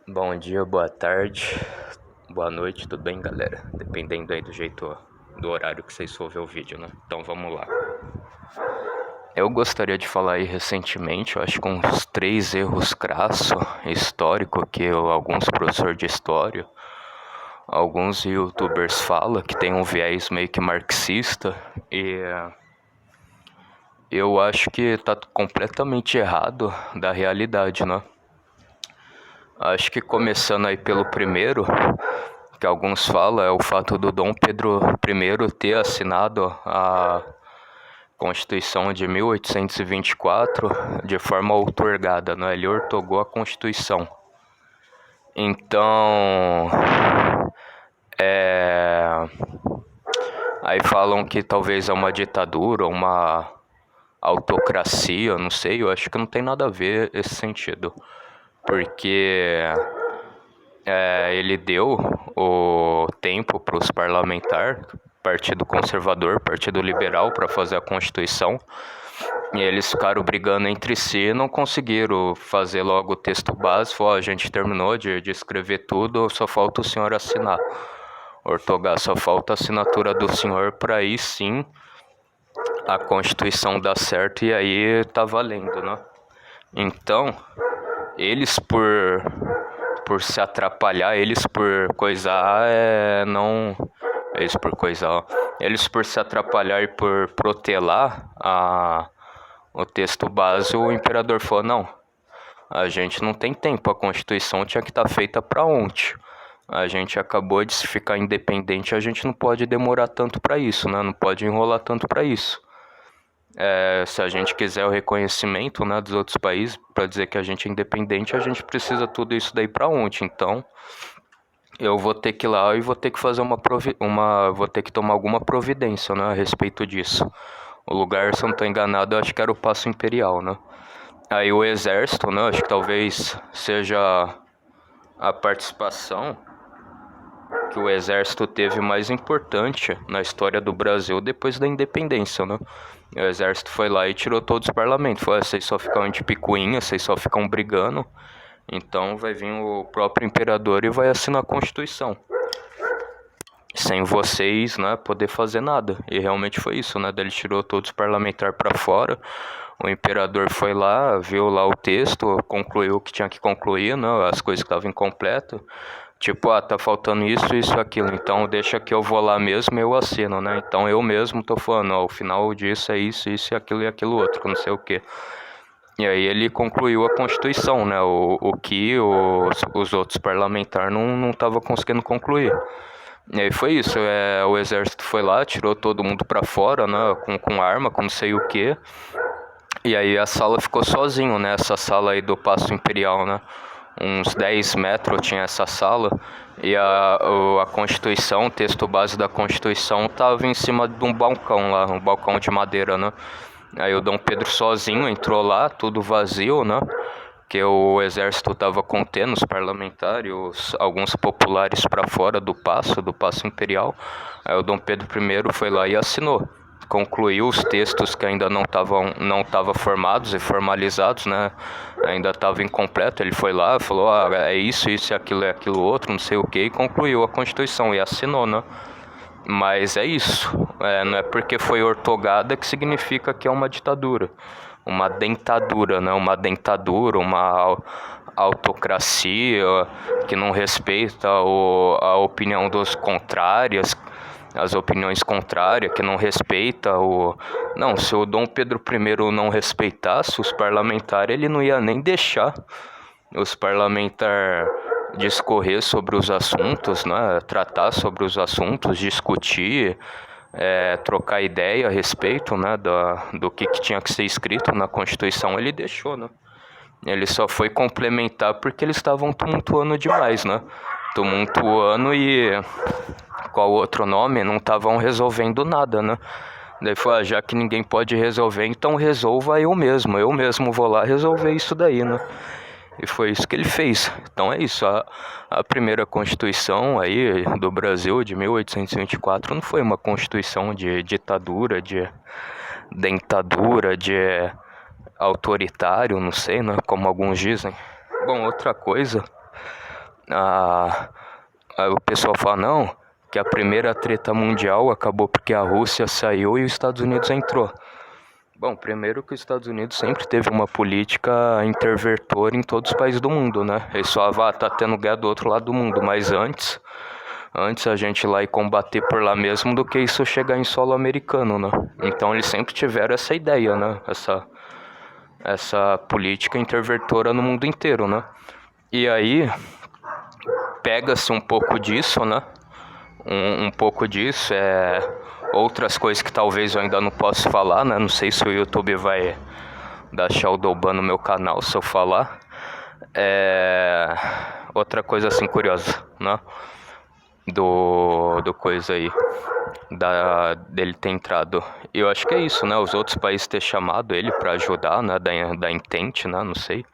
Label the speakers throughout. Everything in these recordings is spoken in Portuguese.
Speaker 1: Bom dia, boa tarde, boa noite, tudo bem, galera? Dependendo aí do horário que vocês for ver o vídeo, né? Então vamos lá. Eu gostaria de falar aí recentemente, eu acho que uns 3 erros crasso histórico que alguns professores de história, alguns youtubers falam que tem um viés meio que marxista e eu acho que tá completamente errado da realidade, né? Acho que começando aí pelo primeiro, que alguns falam, é o fato do Dom Pedro I ter assinado a Constituição de 1824 de forma outorgada, né? Ele outorgou a Constituição. Então, aí falam que talvez é uma ditadura, uma autocracia, não sei, eu acho que não tem nada a ver esse sentido. Porque ele deu o tempo para os parlamentares, Partido Conservador, Partido Liberal, para fazer a Constituição. E eles ficaram brigando entre si e não conseguiram fazer logo o texto básico. A gente terminou de escrever tudo, só falta o senhor assinar. Ortogar, só falta a assinatura do senhor para aí sim a Constituição dar certo e aí tá valendo, né? Então, eles por se atrapalhar, eles por coisar, não... Eles por coisar, ó. Eles por se atrapalhar e por protelar o texto base, o imperador falou, não, a gente não tem tempo, a Constituição tinha que estar feita para ontem. A gente acabou de se ficar independente, a gente não pode demorar tanto para isso, né? Não pode enrolar tanto para isso. Se a gente quiser o reconhecimento, né, dos outros países para dizer que a gente é independente, a gente precisa tudo isso daí para ontem. Então, eu vou ter que ir lá e vou ter que fazer vou ter que tomar alguma providência, né, a respeito disso. O lugar, se eu não estou enganado, eu acho que era o Paço Imperial, né? Aí o exército, né, acho que talvez seja a participação que o exército teve mais importante na história do Brasil depois da independência, né? O exército foi lá e tirou todos os parlamentos. Falou, vocês só ficam de picuinha, vocês só ficam brigando. Então vai vir o próprio imperador e vai assinar a Constituição. Sem vocês, né, poder fazer nada. E realmente foi isso, né? Daí ele tirou todos os parlamentares para fora. O imperador foi lá, viu lá o texto, concluiu o que tinha que concluir, né? As coisas que estavam incompletas. Tipo, tá faltando isso, isso, aquilo. Então deixa que eu vou lá mesmo e eu assino, né? Então eu mesmo tô falando, ó, o final disso é isso, isso e aquilo outro, não sei o quê. E aí ele concluiu a Constituição, né? O que os outros parlamentares não estavam conseguindo concluir. E aí foi isso, o exército foi lá, tirou todo mundo pra fora, né? Com arma, com não sei o quê. E aí a sala ficou sozinho, né? Essa sala aí do Paço Imperial, né? Uns 10 metros tinha essa sala. E a Constituição, o texto base da Constituição tava em cima de um balcão lá, um balcão de madeira, né? Aí o Dom Pedro sozinho entrou lá, tudo vazio, né? Que o exército tava contendo os parlamentares, alguns populares para fora do Paço Imperial. Aí o Dom Pedro I foi lá e assinou. Concluiu os textos que ainda não estavam formados e formalizados, né? Ainda estava incompleto. Ele foi lá, falou, é isso e aquilo outro, não sei o que, e concluiu a Constituição e assinou, né? Mas é isso, não é porque foi ortogada que significa que é uma ditadura, uma dentadura, né? Uma dentadura, uma autocracia que não respeita a opinião dos contrários, as opiniões contrárias, que não respeita o... Não, se o Dom Pedro I não respeitasse os parlamentares, ele não ia nem deixar os parlamentares discorrer sobre os assuntos, né? Tratar sobre os assuntos, discutir, trocar ideia a respeito, né? Do que tinha que ser escrito na Constituição, ele deixou, né? Ele só foi complementar porque eles estavam tumultuando demais, né? Tumultuando e qual outro nome, não estavam resolvendo nada, né? Daí falou, já que ninguém pode resolver, então resolva eu mesmo vou lá resolver isso daí, né? E foi isso que ele fez. Então é isso, a primeira Constituição aí do Brasil de 1824 não foi uma Constituição de ditadura, de dentadura, de autoritário, não sei, né, como alguns dizem. Bom, outra coisa Aí o pessoal fala, não, que a primeira treta mundial acabou porque a Rússia saiu e os Estados Unidos entrou. Bom, primeiro que os Estados Unidos sempre teve uma política interventora em todos os países do mundo, né? Eles falavam, tá tendo guerra do outro lado do mundo, mas antes a gente ir lá e combater por lá mesmo do que isso chegar em solo americano, né? Então eles sempre tiveram essa ideia, né? Essa política interventora no mundo inteiro, né? E aí pega-se um pouco disso, né? Um pouco disso, outras coisas que talvez eu ainda não possa falar, né? Não sei se o YouTube vai dar showdoban no meu canal se eu falar. Outra coisa assim curiosa, né? Do coisa aí, dele ter entrado. Eu acho que é isso, né? Os outros países ter chamado ele pra ajudar, né? Da Intente, né? Não sei.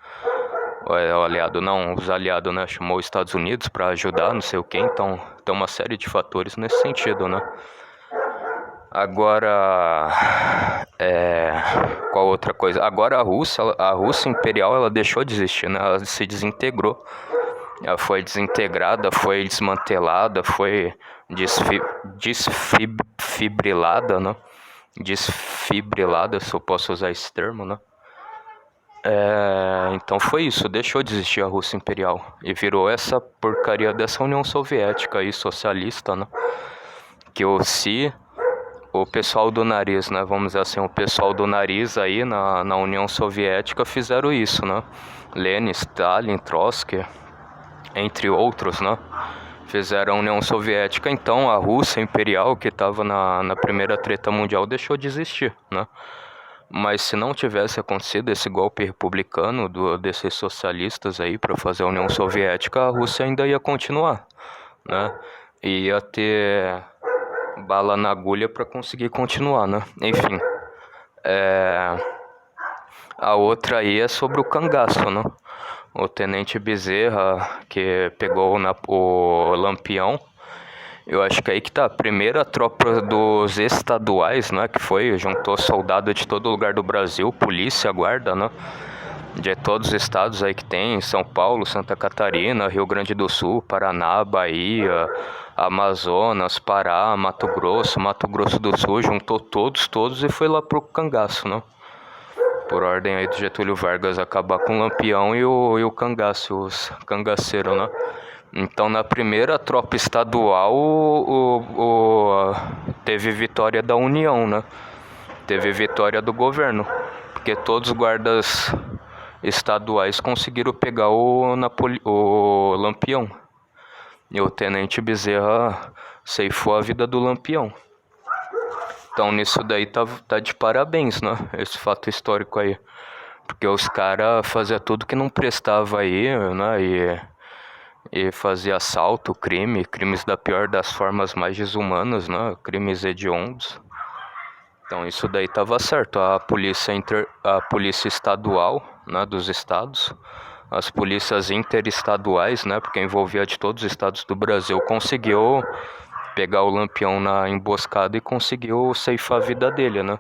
Speaker 1: O aliado, não, os aliados, né? Chamou os Estados Unidos pra ajudar, não sei o que. Então, tem uma série de fatores nesse sentido, né? Agora, qual outra coisa? Agora a Rússia Imperial, ela deixou de existir, né? Ela se desintegrou. Ela foi desintegrada, foi desmantelada, foi desfibrilada, né? Desfibrilada, se eu posso usar esse termo, né? Então foi isso, deixou de existir a Rússia Imperial e virou essa porcaria dessa União Soviética aí, socialista, né? Que o pessoal do nariz, né? Vamos dizer assim, o pessoal do nariz aí na União Soviética fizeram isso, né? Lenin, Stalin, Trotsky, entre outros, né? Fizeram a União Soviética, então a Rússia Imperial, que estava na primeira treta mundial, deixou de existir, né? Mas se não tivesse acontecido esse golpe republicano desses socialistas aí para fazer a União Soviética, a Rússia ainda ia continuar, né? E ia ter bala na agulha para conseguir continuar, né? Enfim, a outra aí é sobre o cangaço, né? O Tenente Bezerra, que pegou o Lampião. Eu acho que aí que tá a primeira tropa dos estaduais, né? Que juntou soldado de todo lugar do Brasil, polícia, guarda, né? De todos os estados aí que tem, São Paulo, Santa Catarina, Rio Grande do Sul, Paraná, Bahia, Amazonas, Pará, Mato Grosso do Sul, juntou todos e foi lá pro cangaço, né? Por ordem aí do Getúlio Vargas acabar com o Lampião e o cangaço, os cangaceiros, né? Então, na primeira tropa estadual, teve vitória da União, né? Teve vitória do governo, porque todos os guardas estaduais conseguiram pegar o Lampião. E o Tenente Bezerra ceifou a vida do Lampião. Então, nisso daí tá de parabéns, né? Esse fato histórico aí. Porque os caras faziam tudo que não prestava aí, né? E fazia assalto, crimes da pior das formas mais desumanas, né? Crimes hediondos. Então isso daí tava certo. A polícia estadual, né, dos estados, as polícias interestaduais, né, porque envolvia de todos os estados do Brasil, conseguiu pegar o Lampião na emboscada e conseguiu ceifar a vida dele, né?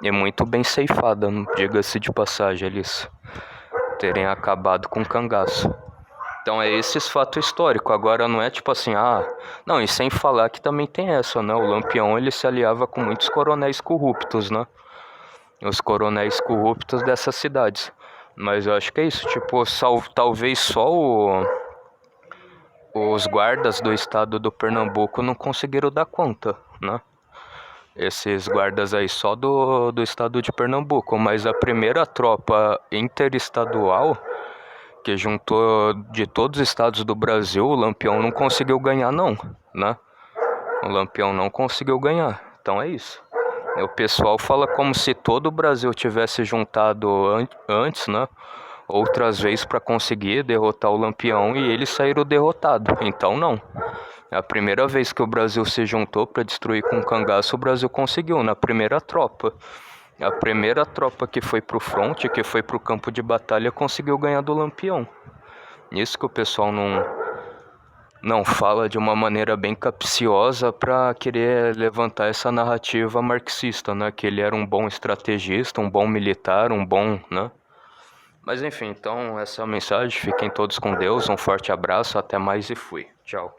Speaker 1: E muito bem ceifada, diga-se de passagem, eles terem acabado com o cangaço. Então é esses fatos históricos. Agora não é tipo assim, não, e sem falar que também tem essa, né? O Lampião, ele se aliava com muitos coronéis corruptos, né? Os coronéis corruptos dessas cidades. Mas eu acho que é isso, tipo, talvez só os guardas do estado do Pernambuco não conseguiram dar conta, né? Esses guardas aí só do estado de Pernambuco, mas a primeira tropa interestadual que juntou de todos os estados do Brasil, o Lampião não conseguiu ganhar não, né? O Lampião não conseguiu ganhar, então é isso. O pessoal fala como se todo o Brasil tivesse juntado antes, né? Outras vezes para conseguir derrotar o Lampião e eles saíram derrotados, então não. É a primeira vez que o Brasil se juntou para destruir com o cangaço, o Brasil conseguiu, na primeira tropa. A primeira tropa que foi pro fronte, que foi pro campo de batalha, conseguiu ganhar do Lampião. Isso que o pessoal não fala de uma maneira bem capciosa para querer levantar essa narrativa marxista, né? Que ele era um bom estrategista, um bom militar, um bom, né? Mas enfim, então essa é a mensagem. Fiquem todos com Deus. Um forte abraço, até mais e fui. Tchau.